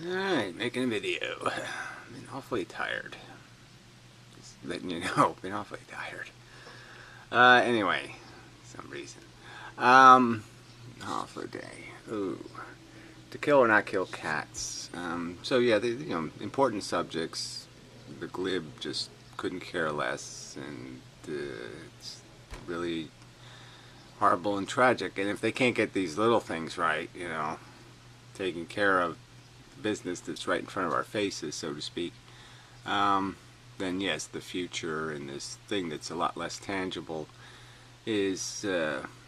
Alright, making a video. Been awfully tired. Just letting you know, been awfully tired. Anyway, some reason. Awful day. Ooh. To kill or not kill cats. So yeah, important subjects. The glib just couldn't care less, and it's really horrible and tragic. And if they can't get these little things right, taking care of business that's right in front of our faces, so to speak, then yes, the future and this thing that's a lot less tangible is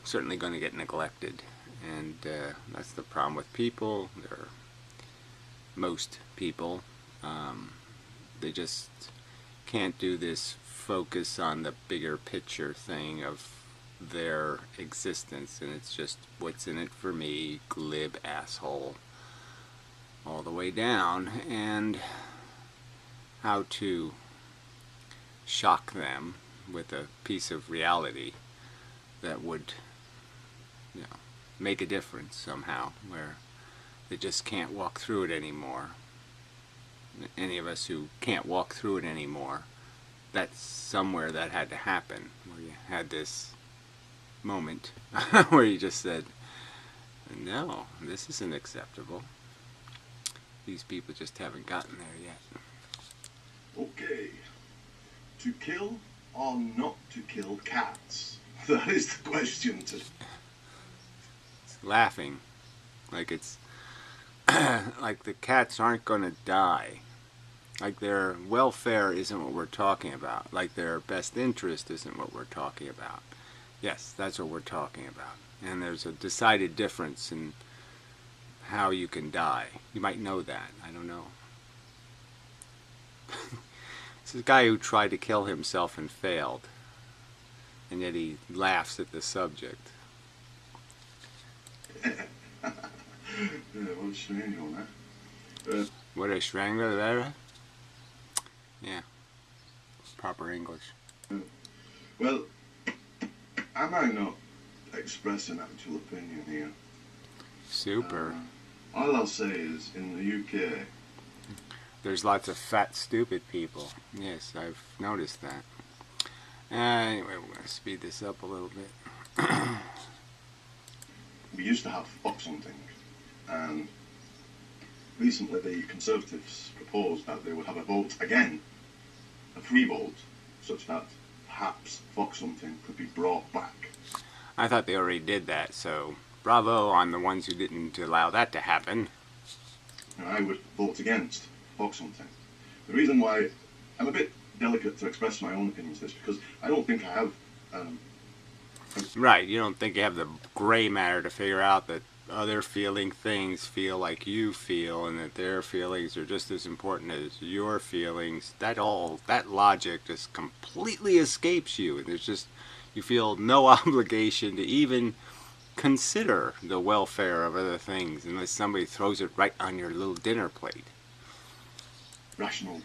certainly going to get neglected. And that's the problem with people. Most people, they just can't do this focus on the bigger picture thing of their existence, and it's just what's in it for me, glib asshole, all the way down, and how to shock them with a piece of reality that would, make a difference somehow, where they just can't walk through it anymore. Any of us who can't walk through it anymore, that's somewhere that had to happen, where you had this moment where you just said, no, this isn't acceptable. These people just haven't gotten there yet. Okay. To kill or not to kill cats? That is the question today. It's laughing. Like it's like the cats aren't going to die. Like their welfare isn't what we're talking about. Like their best interest isn't what we're talking about. Yes, that's what we're talking about. And there's a decided difference in how you can die. You might know that. I don't know. This is a guy who tried to kill himself and failed. And yet he laughs at the subject. What a strange one, eh? What a strangler. Yeah. Proper English. Well, I might not express an actual opinion here. Super. All I'll say is, in the UK, there's lots of fat, stupid people. Yes, I've noticed that. Anyway, we're going to speed this up a little bit. we used to have fox hunting, and recently the Conservatives proposed that they would have a vote again, a free vote, such that perhaps fox hunting could be brought back. I thought they already did that, so bravo on the ones who didn't allow that to happen. I would vote against fox hunting. The reason why I'm a bit delicate to express my own opinions is because I don't think I have... Right, you don't think you have the gray matter to figure out that other feeling things feel like you feel, and that their feelings are just as important as your feelings. That logic just completely escapes you, and there's just, you feel no obligation to even consider the welfare of other things unless somebody throws it right on your little dinner plate. Rational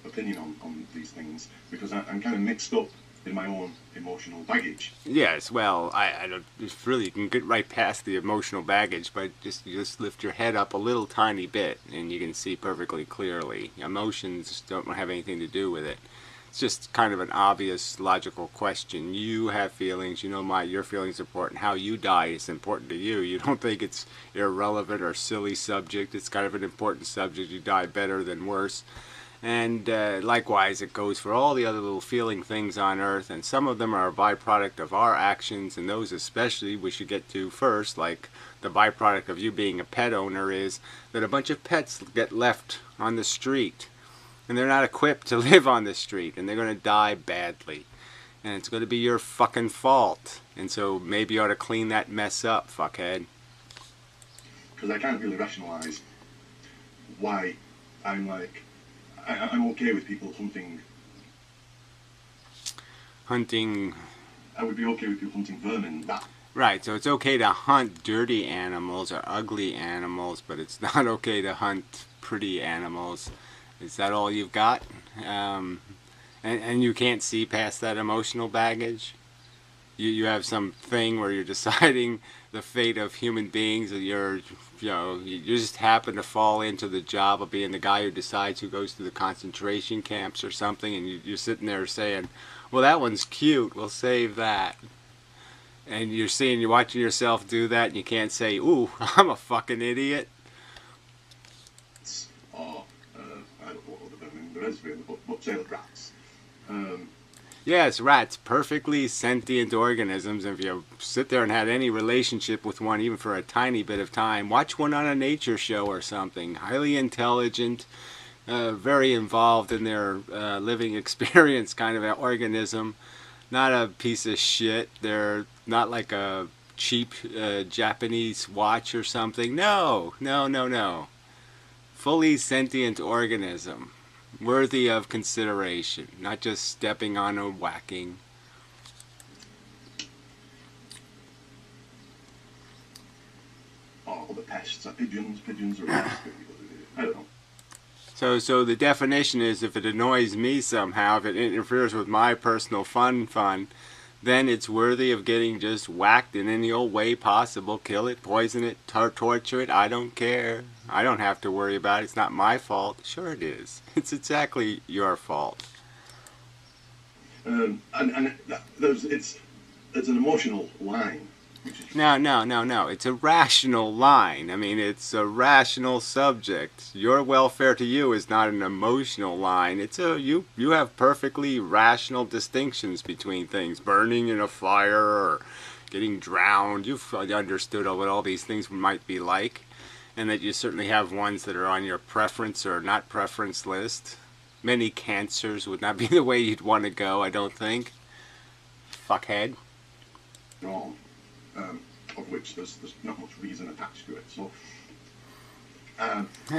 opinion on these things, because I'm kind of mixed up in my own emotional baggage. Yes, well, I don't, just really, you can get right past the emotional baggage, but you just lift your head up a little tiny bit and you can see perfectly clearly. Emotions don't have anything to do with it. It's just kind of an obvious logical question. You have feelings, your feelings are important. How you die is important to you. You don't think it's irrelevant or silly subject. It's kind of an important subject. You die better than worse. And likewise, it goes for all the other little feeling things on Earth, and some of them are a byproduct of our actions, and those especially we should get to first, like the byproduct of you being a pet owner is that a bunch of pets get left on the street, and they're not equipped to live on the street, and they're going to die badly, and it's going to be your fucking fault, and so maybe you ought to clean that mess up, fuckhead. Because I can't really rationalize why I'm okay with people hunting. I would be okay with people hunting vermin. Right, so it's okay to hunt dirty animals or ugly animals, but it's not okay to hunt pretty animals. Is that all you've got? And you can't see past that emotional baggage? You have some thing where you're deciding the fate of human beings, and you just happen to fall into the job of being the guy who decides who goes to the concentration camps or something, and you're sitting there saying, well, that one's cute, we'll save that. And you're watching yourself do that, and you can't say, ooh, I'm a fucking idiot. Or, I don't know what the vermin there is really, but say rats. Yes, rats, perfectly sentient organisms. If you sit there and had any relationship with one, even for a tiny bit of time, watch one on a nature show or something. Highly intelligent, very involved in their living experience kind of an organism. Not a piece of shit. They're not like a cheap Japanese watch or something. No, no, no, no. Fully sentient organism. Worthy of consideration. Not just stepping on or whacking. Or the pests are pigeons. Pigeons are pests. I don't know. So the definition is, if it annoys me somehow, if it interferes with my personal fun, then it's worthy of getting just whacked in any old way possible. Kill it, poison it, torture it. I don't care. I don't have to worry about it. It's not my fault. Sure it is. It's exactly your fault. And it's an emotional line. No. It's a rational line. I mean, it's a rational subject. Your welfare to you is not an emotional line. It's you have perfectly rational distinctions between things. Burning in a fire or getting drowned. You've understood what all these things might be like. And that you certainly have ones that are on your preference or not preference list. Many cancers would not be the way you'd want to go, I don't think. Fuckhead. Wrong. Of which there's not much reason attached to it.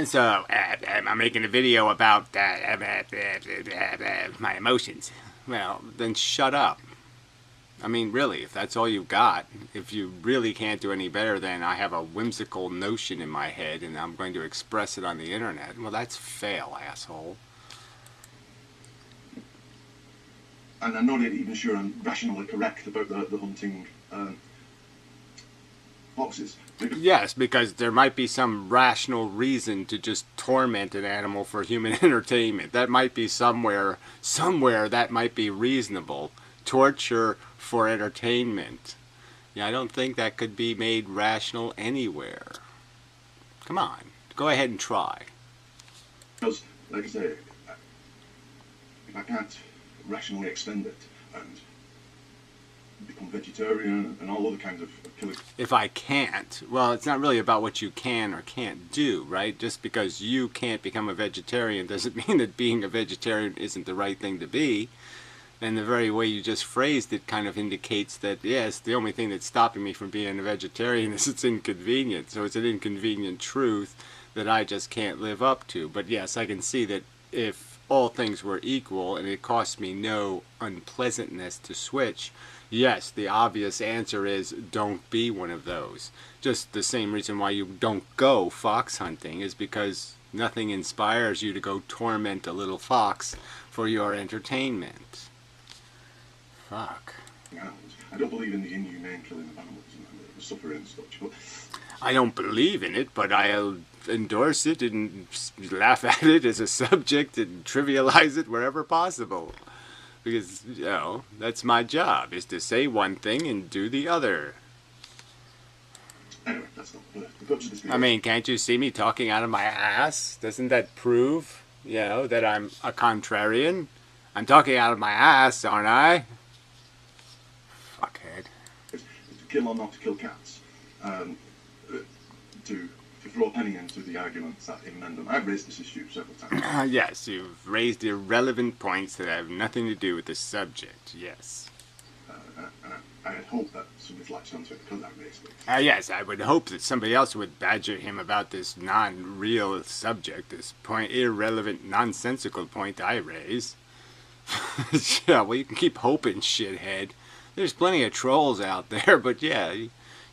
So I'm making a video about my emotions. Well, then shut up. I mean, really, if that's all you've got, if you really can't do any better than I have a whimsical notion in my head and I'm going to express it on the internet, well, that's fail, asshole. And I'm not even sure I'm rationally correct about the hunting foxes. Yes, because there might be some rational reason to just torment an animal for human entertainment. That might be somewhere that might be reasonable. Torture for entertainment. Yeah, I don't think that could be made rational anywhere. Come on, go ahead and try. Because, like I say, if I can't rationally extend it and become vegetarian and all other kinds of killing. If I can't, well, it's not really about what you can or can't do, right? Just because you can't become a vegetarian doesn't mean that being a vegetarian isn't the right thing to be. And the very way you just phrased it kind of indicates that, yes, the only thing that's stopping me from being a vegetarian is it's inconvenient. So it's an inconvenient truth that I just can't live up to. But yes, I can see that if all things were equal and it cost me no unpleasantness to switch, yes, the obvious answer is don't be one of those. Just the same reason why you don't go fox hunting is because nothing inspires you to go torment a little fox for your entertainment. Fuck. I don't believe in the inhumane killing of animals and the suffering and such, but I don't believe in it, but I'll endorse it and laugh at it as a subject and trivialize it wherever possible. Because, you know, that's my job, is to say one thing and do the other. Anyway, that's not the purpose of this video. I mean, can't you see me talking out of my ass? Doesn't that prove, you know, that I'm a contrarian? I'm talking out of my ass, aren't I? Fuckhead. To kill or not to kill cats. To throw a penny into the arguments that amend them. I've raised this issue several times. Yes, you've raised irrelevant points that have nothing to do with the subject, yes. I had hoped that somebody'd latch onto it because I raised it. Yes, I would hope that somebody else would badger him about this non-real subject, this irrelevant, nonsensical point I raise. Yeah, well, you can keep hoping, shithead. There's plenty of trolls out there, but yeah,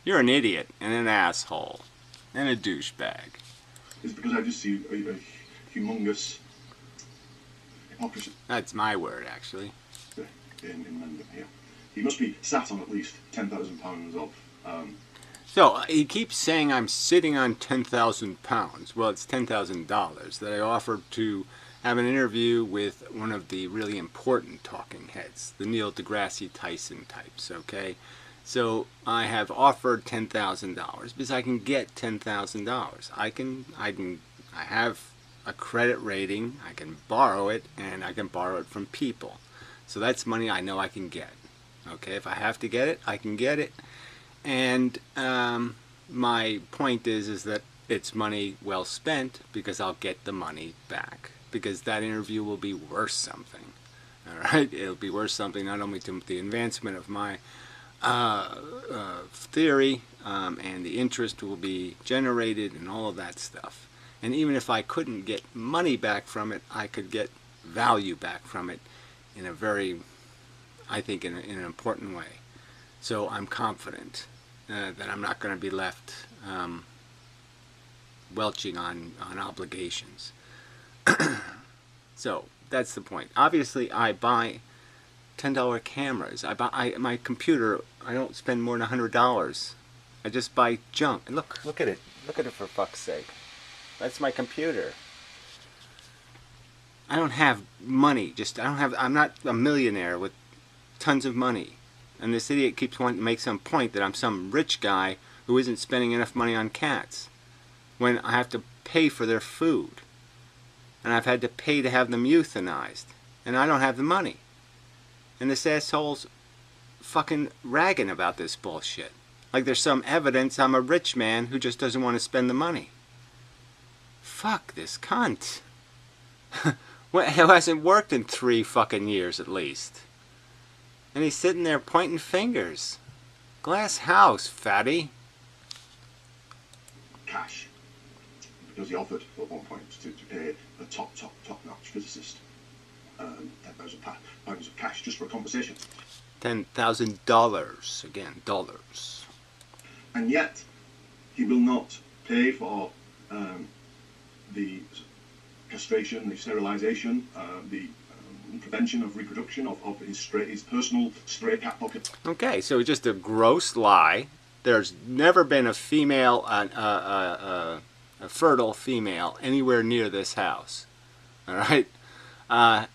you're an idiot and an asshole and a douchebag. It's because I just see a humongous hypocrisy. That's my word, actually. In London here. he must be sat on at least £10,000 of. So he keeps saying I'm sitting on £10,000. Well, it's $10,000 that I offered to have an interview with one of the really important talking heads, the Neil deGrasse Tyson types. Okay, so I have offered $10,000 because I can get $10,000. I have a credit rating. I can borrow it, and I can borrow it from people. So that's money I know I can get. Okay, if I have to get it, I can get it. And my point is that it's money well spent because I'll get the money back. Because that interview will be worth something. All right, it'll be worth something not only to the advancement of my theory, and the interest will be generated and all of that stuff. And even if I couldn't get money back from it, I could get value back from it in a very, I think, in an important way. So I'm confident that I'm not going to be left welching on obligations. So that's the point. Obviously, I buy $10 cameras. My computer. I don't spend more than $100. I just buy junk. And look at it. Look at it, for fuck's sake. That's my computer. I don't have money. I'm not a millionaire with tons of money. And this idiot keeps wanting to make some point that I'm some rich guy who isn't spending enough money on cats, when I have to pay for their food. And I've had to pay to have them euthanized. And I don't have the money. And this asshole's fucking ragging about this bullshit. Like there's some evidence I'm a rich man who just doesn't want to spend the money. Fuck this cunt. Who hasn't worked in 3 fucking years at least. And he's sitting there pointing fingers. Glass house, fatty. Cash. Because he offered at one point to pay a top-notch physicist £10,000 of cash just for a conversation. $10,000 again, dollars. And yet, he will not pay for the castration, the sterilisation, the prevention of reproduction of his personal stray cat pocket. Okay, so just a gross lie. There's never been a female, a fertile female anywhere near this house. All right,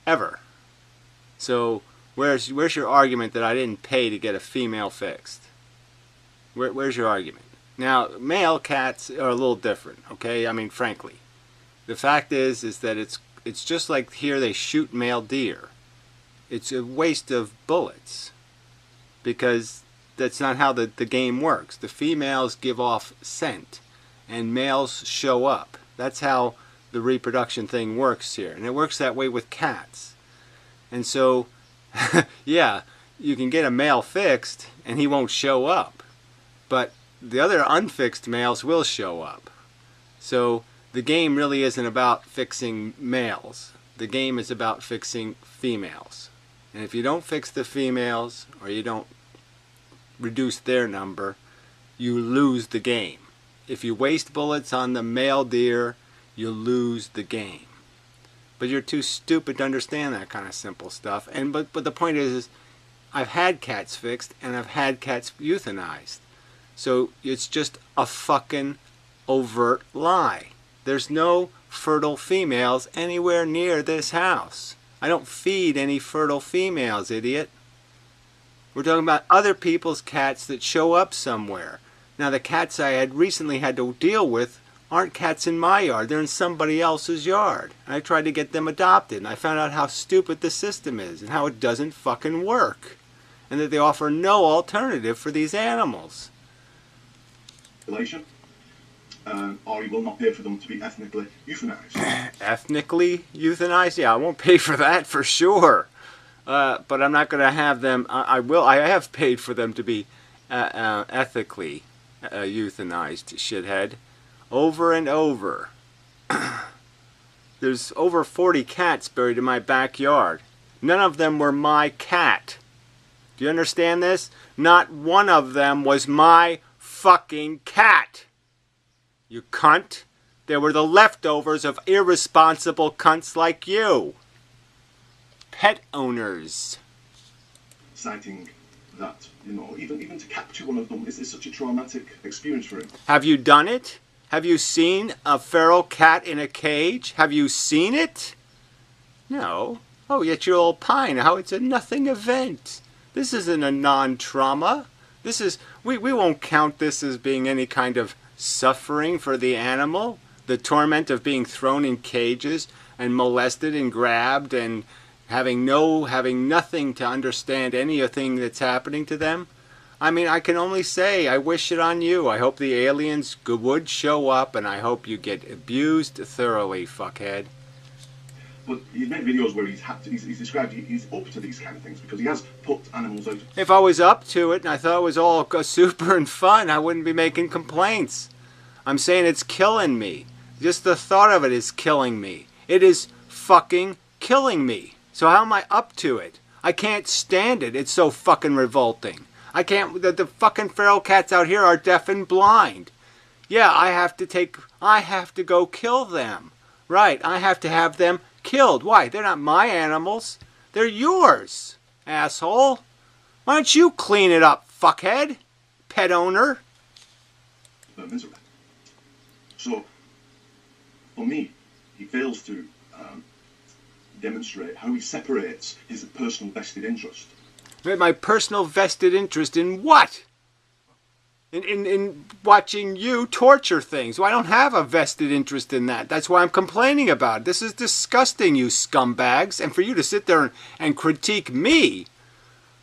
ever. So where's your argument that I didn't pay to get a female fixed? Where's your argument? Now, male cats are a little different. Okay, I mean, frankly, the fact is that it's just like here they shoot male deer. It's a waste of bullets because that's not how the game works. The females give off scent and males show up. That's how the reproduction thing works here. And it works that way with cats. And so, yeah, you can get a male fixed and he won't show up. But the other unfixed males will show up. So the game really isn't about fixing males. The game is about fixing females. And if you don't fix the females, or you don't reduce their number, you lose the game. If you waste bullets on the male deer, you lose the game. But you're too stupid to understand that kind of simple stuff. And but the point is I've had cats fixed and I've had cats euthanized. So it's just a fucking overt lie. There's no fertile females anywhere near this house. I don't feed any fertile females, idiot. We're talking about other people's cats that show up somewhere. Now, the cats I had recently had to deal with aren't cats in my yard. They're in somebody else's yard. And I tried to get them adopted, and I found out how stupid the system is and how it doesn't fucking work. And that they offer no alternative for these animals. Or you will not pay for them to be ethnically euthanized. Ethnically euthanized? Yeah, I won't pay for that for sure. But I'm not going to have them. I have paid for them to be ethically euthanized, shithead. Over and over. There's over 40 cats buried in my backyard. None of them were my cat. Do you understand this? Not one of them was my fucking cat. You cunt. They were the leftovers of irresponsible cunts like you. Pet owners. Citing that, you know, even to capture one of them is such a traumatic experience for him. Have you done it? Have you seen a feral cat in a cage? Have you seen it? No. Oh, yet you'll opine how it's a nothing event. This isn't a non-trauma. This is, we won't count this as being any kind of suffering for the animal. The torment of being thrown in cages and molested and grabbed and having nothing to understand anything that's happening to them. I mean, I can only say I wish it on you. I hope the aliens would show up, and I hope you get abused thoroughly, fuckhead. But he's made videos where he's described he's up to these kind of things because he has put animals out. If I was up to it and I thought it was all super and fun, I wouldn't be making complaints. I'm saying it's killing me. Just the thought of it is killing me. It is fucking killing me. So how am I up to it? I can't stand it. It's so fucking revolting. I can't, the fucking feral cats out here are deaf and blind. Yeah, I have to go kill them. Right, I have to have them killed. Why? They're not my animals. They're yours, asshole. Why don't you clean it up, fuckhead? Pet owner. Misery. So, for me, he fails to demonstrate how he separates his personal vested interest. My personal vested interest in what? In watching you torture things. Well, I don't have a vested interest in that. That's why I'm complaining about it. This is disgusting, you scumbags. And for you to sit there and critique me,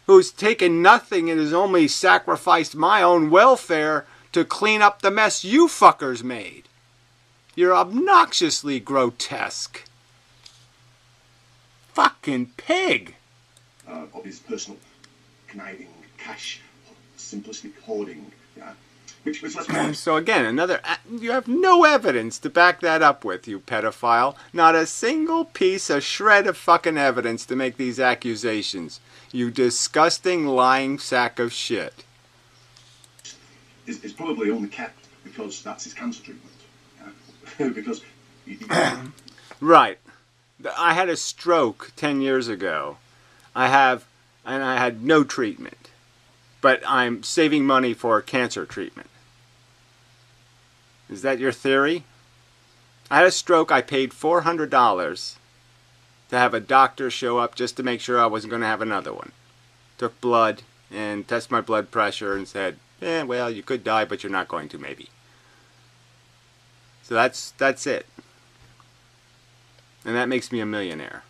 who's taken nothing and has only sacrificed my own welfare to clean up the mess you fuckers made. You're obnoxiously grotesque. Fucking pig. Of his personal conniving, cash, simplistic hoarding, yeah. Which let's be honest. So again, you have no evidence to back that up with, you pedophile. Not a single piece, a shred of fucking evidence to make these accusations. You disgusting, lying sack of shit. Is probably only kept because that's his cancer treatment. Yeah? Because Right. I had a stroke 10 years ago. I had no treatment. But I'm saving money for cancer treatment. Is that your theory? I had a stroke. I paid $400 to have a doctor show up just to make sure I wasn't going to have another one. Took blood and tested my blood pressure and said, well, you could die, but you're not going to, maybe. So that's it. And that makes me a millionaire.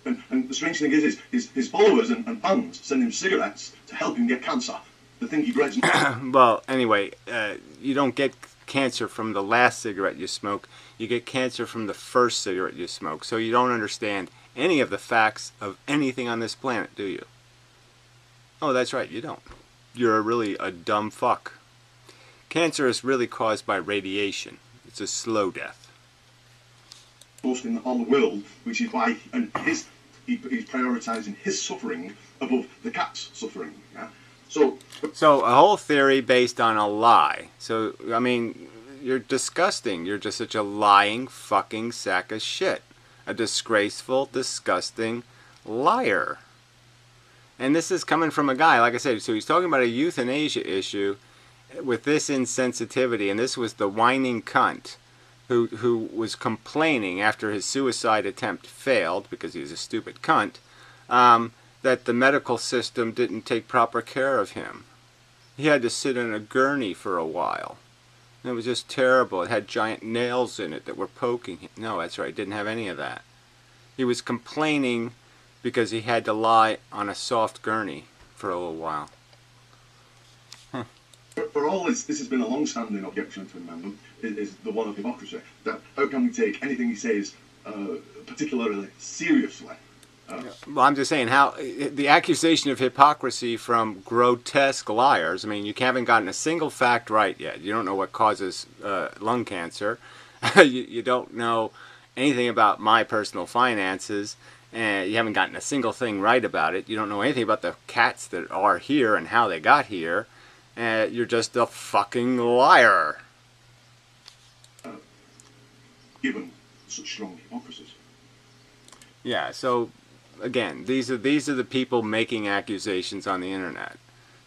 And the strange thing is his followers and fans send him cigarettes to help him get cancer. The thing he dreads. Well, anyway, you don't get cancer from the last cigarette you smoke. You get cancer from the first cigarette you smoke. So you don't understand any of the facts of anything on this planet, do you? Oh, that's right, you don't. You're really a dumb fuck. Cancer is really caused by radiation. It's a slow death. Boasting on the world, which is why he's prioritising his suffering above the cat's suffering. Yeah? So a whole theory based on a lie. So, I mean, you're disgusting. You're just such a lying fucking sack of shit. A disgraceful, disgusting liar. And this is coming from a guy, like I said, so he's talking about a euthanasia issue with this insensitivity, and this was the whining cunt who was complaining after his suicide attempt failed, because he was a stupid cunt, that the medical system didn't take proper care of him. He had to sit in a gurney for a while. And it was just terrible. It had giant nails in it that were poking him. No, that's right, it didn't have any of that. He was complaining because he had to lie on a soft gurney for a little while. For all this has been a long-standing objection to him, is the one of hypocrisy. That how can we take anything he says particularly seriously? Well, I'm just saying how the accusation of hypocrisy from grotesque liars. I mean, you haven't gotten a single fact right yet. You don't know what causes lung cancer. you don't know anything about my personal finances. And you haven't gotten a single thing right about it. You don't know anything about the cats that are here and how they got here. You're just a fucking liar. Given such strong hypocrisies. Yeah, so again, these are the people making accusations on the internet.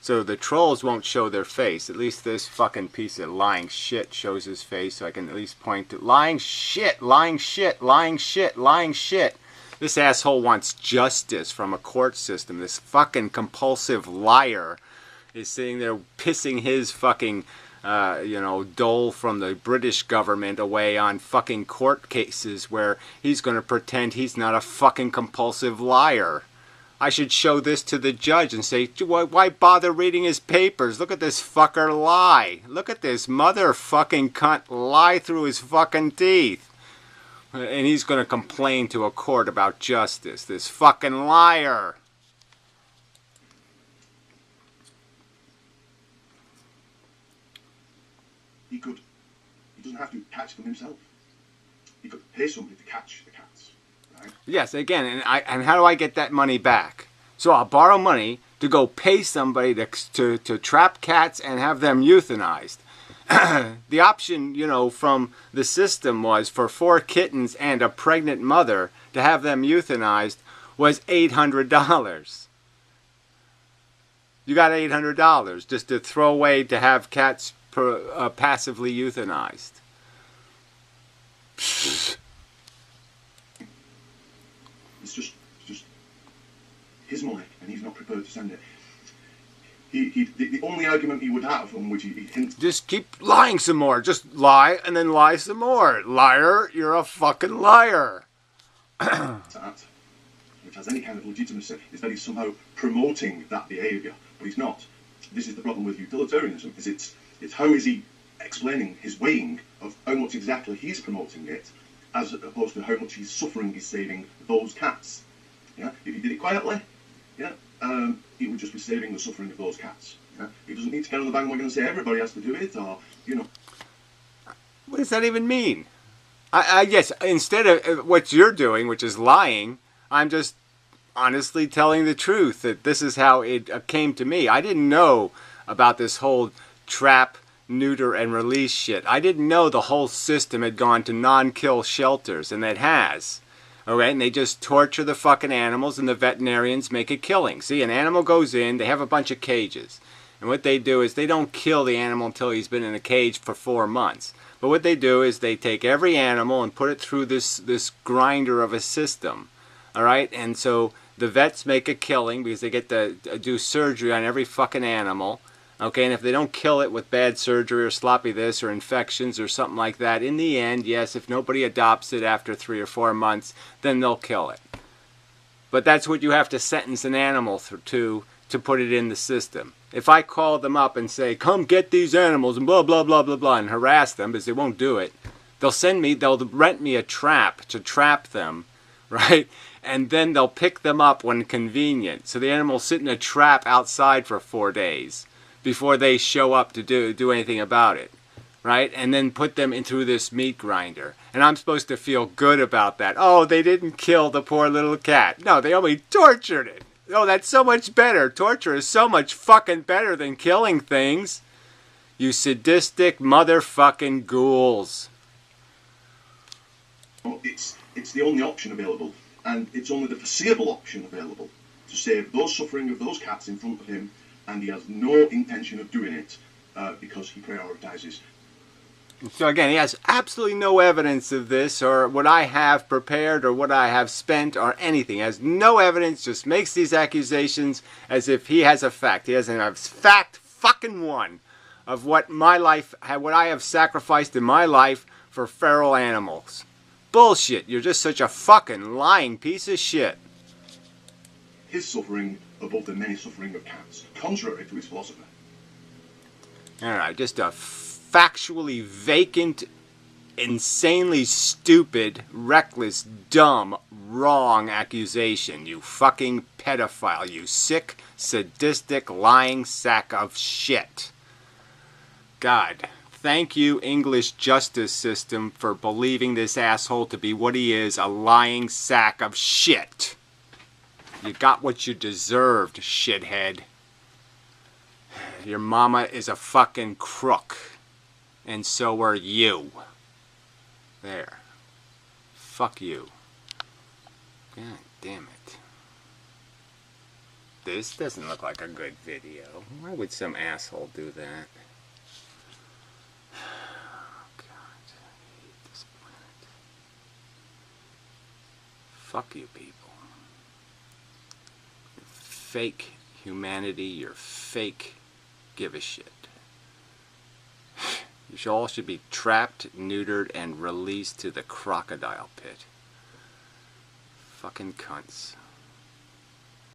So the trolls won't show their face. At least this fucking piece of lying shit shows his face, so I can at least point to lying shit, lying shit, lying shit, lying shit. This asshole wants justice from a court system. This fucking compulsive liar is sitting there pissing his fucking dole from the British government away on fucking court cases where he's going to pretend he's not a fucking compulsive liar. I should show this to the judge and say, why bother reading his papers? Look at this fucker lie. Look at this motherfucking cunt lie through his fucking teeth. And he's going to complain to a court about justice. This fucking liar. He doesn't have to catch them himself. He could pay somebody to catch the cats. Right? Yes, again, and how do I get that money back? So I'll borrow money to go pay somebody to trap cats and have them euthanized. The option, from the system was for 4 kittens and a pregnant mother to have them euthanized was $800. You got $800 just to throw away to have cats passively euthanized. It's just his money, and he's not prepared to send it. The only argument he would have, on which he hints... Just keep lying some more. Just lie and then lie some more. Liar, you're a fucking liar. ...that, which has any kind of legitimacy, is that he's somehow promoting that behaviour, but he's not. This is the problem with utilitarianism, is it's how is he explaining his weighing of how much exactly he's promoting it, as opposed to how much he's suffering is saving those cats. Yeah, if he did it quietly, yeah, he would just be saving the suffering of those cats. Yeah? He doesn't need to get on the bandwagon and say everybody has to do it, or What does that even mean? I guess instead of what you're doing, which is lying, I'm just honestly telling the truth that this is how it came to me. I didn't know about this whole trap, neuter, and release shit. I didn't know the whole system had gone to non-kill shelters, and it has. Alright, and they just torture the fucking animals, and the veterinarians make a killing. See, an animal goes in, they have a bunch of cages. And what they do is they don't kill the animal until he's been in a cage for 4 months. But what they do is they take every animal and put it through this grinder of a system. Alright, and so the vets make a killing because they get to do surgery on every fucking animal. Okay, and if they don't kill it with bad surgery or sloppy this or infections or something like that, in the end, yes, if nobody adopts it after 3 or 4 months, then they'll kill it. But that's what you have to sentence an animal to put it in the system. If I call them up and say, come get these animals and blah, blah, blah, blah, blah, and harass them because they won't do it, they'll rent me a trap to trap them, right? And then they'll pick them up when convenient. So the animals sit in a trap outside for 4 days before they show up to do anything about it, right? And then put them in through this meat grinder. And I'm supposed to feel good about that. Oh, they didn't kill the poor little cat. No, they only tortured it. Oh, that's so much better. Torture is so much fucking better than killing things. You sadistic motherfucking ghouls. Well, it's the only option available, and it's only the foreseeable option available to save those suffering of those cats in front of him, and he has no intention of doing it because he prioritises. So again, he has absolutely no evidence of this, or what I have prepared, or what I have spent, or anything. He has no evidence, just makes these accusations as if he has a fact. He doesn't have fact fucking one of what I have sacrificed in my life for feral animals. Bullshit, you're just such a fucking lying piece of shit. His suffering above the many suffering of cats, contrary to his philosophy. Alright, just a factually vacant, insanely stupid, reckless, dumb, wrong accusation. You fucking pedophile. You sick, sadistic, lying sack of shit. God, thank you, English justice system, for believing this asshole to be what he is, a lying sack of shit. You got what you deserved, shithead. Your mama is a fucking crook. And so are you. There. Fuck you. God damn it. this doesn't look like a good video. Why would some asshole do that? Oh, God, I hate this planet. Fuck you people. You're fake humanity, you're fake give a shit. You all should be trapped, neutered, and released to the crocodile pit. Fucking cunts.